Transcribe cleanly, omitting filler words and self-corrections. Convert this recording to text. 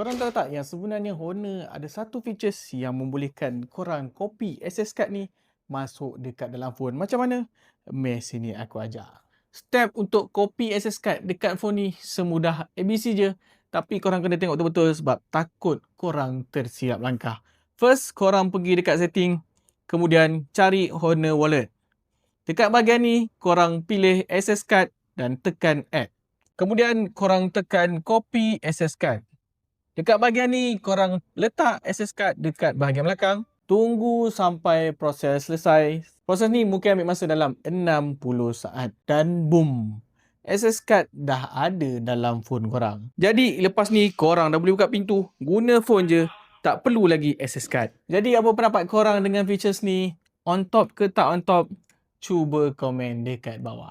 Korang tahu tak yang sebenarnya Honor ada satu features yang membolehkan korang copy access card ni masuk dekat dalam phone. Macam mana? Meh sini aku ajar. Step untuk copy access card dekat phone ni semudah ABC je. Tapi korang kena tengok betul-betul sebab takut korang tersilap langkah. First, korang pergi dekat setting. Kemudian cari Honor Wallet. Dekat bahagian ni, korang pilih access card dan tekan add. Kemudian korang tekan copy access card. Dekat bahagian ni, korang letak access card dekat bahagian belakang. Tunggu sampai proses selesai. Proses ni mungkin ambil masa dalam 60 saat. Dan boom! Access card dah ada dalam phone korang. Jadi, lepas ni korang dah boleh buka pintu. Guna phone je. Tak perlu lagi access card. Jadi, apa pendapat korang dengan features ni? On top ke tak on top? Cuba komen dekat bawah.